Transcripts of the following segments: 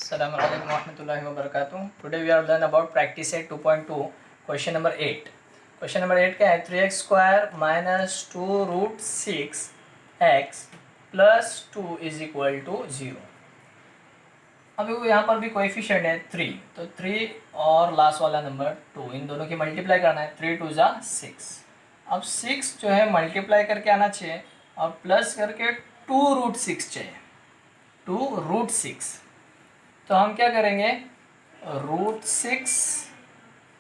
Assalamu alaikum warahmatullahi wabarakatuh. Today we are learn about practice set 2.2 question number 8. Question number 8 क्या है 3x square minus 2 root 6 x plus 2 is equal to 0। अभी वो यहाँ पर भी coefficient है 3, तो 3 और लास्ट वाला नंबर 2, इन दोनों की मल्टीप्लाई करना है। 3 2 जा 6। अब 6 जो है मल्टीप्लाई करके आना चाहिए और प्लस करके 2 रूट 6 चाहिए, 2 रूट 6। तो हम क्या करेंगे, रूट 6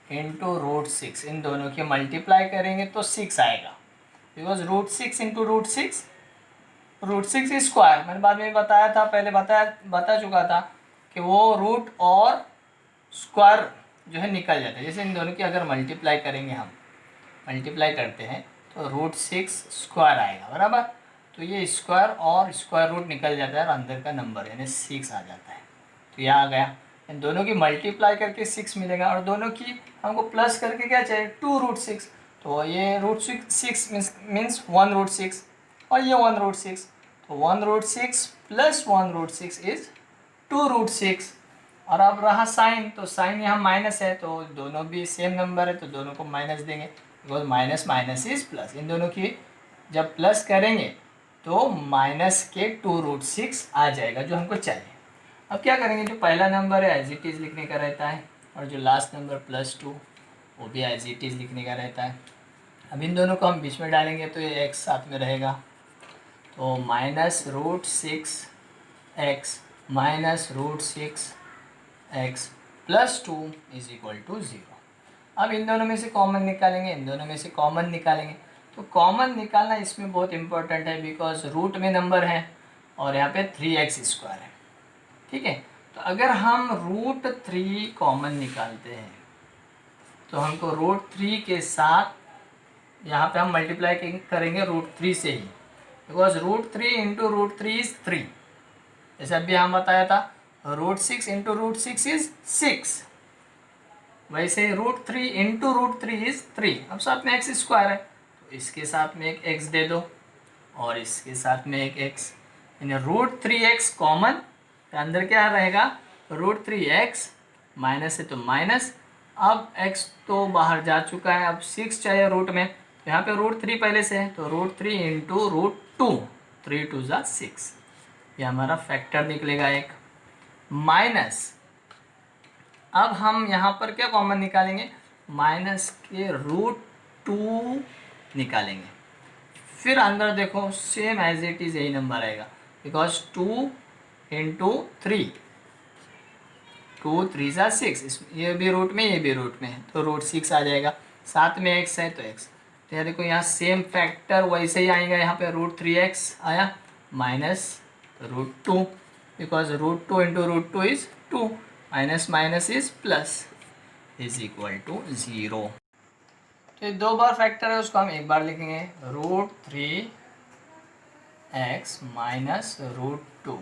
इंटू रूट 6 इन दोनों की मल्टीप्लाई करेंगे तो 6 आएगा, because root 6 into root 6 square मैंने बाद में बताया था, पहले बता चुका था कि वो रूट और स्क्वायर जो है निकल जाता है। जैसे इन दोनों की अगर मल्टीप्लाई करेंगे, हम मल्टीप्लाई करते हैं तो रूट 6 स्क्वायर आएगा बराबर, तो ये स्क्वायर और स्क्वायर रूट निकल जाता है और अंदर का नंबर यानी 6 आ जाता है। तो यह आ गया, इन दोनों की मल्टीप्लाई करके 6 मिलेगा और दोनों की हमको प्लस करके क्या चाहिए 2 रूट 6, तो ये रूट 6 मीन्स 1 रूट 6 और ये 1 रूट 6, तो 1 root 6 plus 1 root 6 is 2 root 6। और अब रहा साइन, तो साइन यहाँ माइनस है तो दोनों भी सेम नंबर है तो दोनों को माइनस देंगे, because minus minus is plus. इन दोनों की जब प्लस करेंगे तो माइनस के 2 रूट 6 आ जाएगा जो हमको चाहिए। अब क्या करेंगे, जो पहला नंबर है एज इट इज़ लिखने का रहता है और जो लास्ट नंबर +2 वो भी एज इट इज़ लिखने का रहता है। अब इन दोनों को हम बीच में डालेंगे तो ये x साथ में रहेगा, तो minus root 6 x minus root 6 x plus 2 is equal to 0। अब इन दोनों में से कॉमन निकालेंगे, इन दोनों में से कॉमन निकालेंगे, तो कॉमन निकालना इसमें बहुत इंपॉर्टेंट है बिकॉज रूट में नंबर है और यहाँ पे 3x स्क्वायर है, ठीक है। तो अगर हम रूट 3 कॉमन निकालते हैं तो हमको रूट 3 के साथ यहाँ पे हम मल्टीप्लाई करेंगे रूट 3 से ही, because root 3 into root 3 is 3। जैसे अभी हम बताया था रूट 6 इंटू रूट 6 इज 6, वैसे रूट 3 इंटू रूट 3 इज 3। अब साथ में एक्स स्क्वायर है तो इसके साथ में एक एक्स दे दो और इसके साथ में एक एक्स, यानी रूट 3x कॉमन, तो अंदर क्या रहेगा रूट 3x, माइनस है तो माइनस। अब x तो बाहर जा चुका है, अब 6 चाहिए रूट में, तो यहाँ पे रूट 3 पहले से है तो रूट 3 इंटू रूट 2, 3 2 जा 6, ये हमारा फैक्टर निकलेगा एक, माइनस। अब हम यहाँ पर क्या कॉमन निकालेंगे, माइनस के रूट 2 निकालेंगे, फिर अंदर देखो सेम एज इट इज़ यही नंबर आएगा, बिकॉज 2 इंटू 3, 2 3 जा 6, ये भी रूट में ये भी रूट में है तो रूट 6 आ जाएगा, साथ में x है तो x, तो यहाँ देखो यहाँ सेम फैक्टर वैसे ही आएगा, यहाँ पे रूट 3x आया minus root 2, because root 2 into root 2 is 2, minus minus is plus is equal to 0। तो दो बार फैक्टर है उसको हम एक बार लिखेंगे, रूट 3x माइनस रूट 2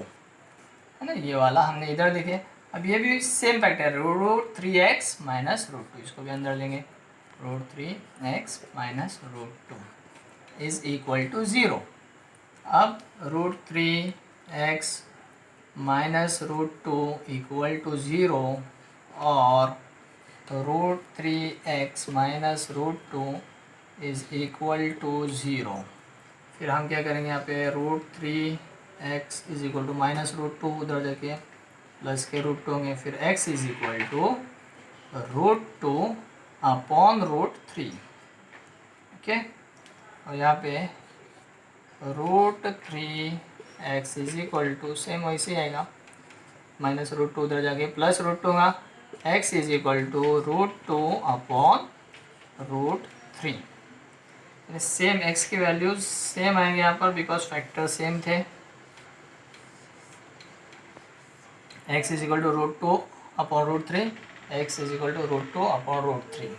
है ना, ये वाला हमने इधर लिखे। अब ये भी सेम फैक्टर है रूट 3x माइनस रूट 2, इसको भी अंदर लेंगे, root 3x minus root 2 is equal to 0। अब root 3x minus root 2 equal to 0 और root 3x minus root 2 is equal to 0। फिर हम क्या करेंगे, यहाँ पे root 3x is equal to minus root 2 उधर जाके प्लस के रूट 2 होंगे, फिर x is equal to root 2 upon root 3, okay. और यहाँ पे root 3x is equal to same वैसे ही आएगा, माइनस रूट 2 उधर जाके प्लस रूट 2 का x is equal to root 2 upon root 3, same x की वैल्यूज सेम आएंगे यहाँ पर बिकॉज फैक्टर सेम थे। x is equal to root 2 upon root 3, x is equal to root 2 upon root 3।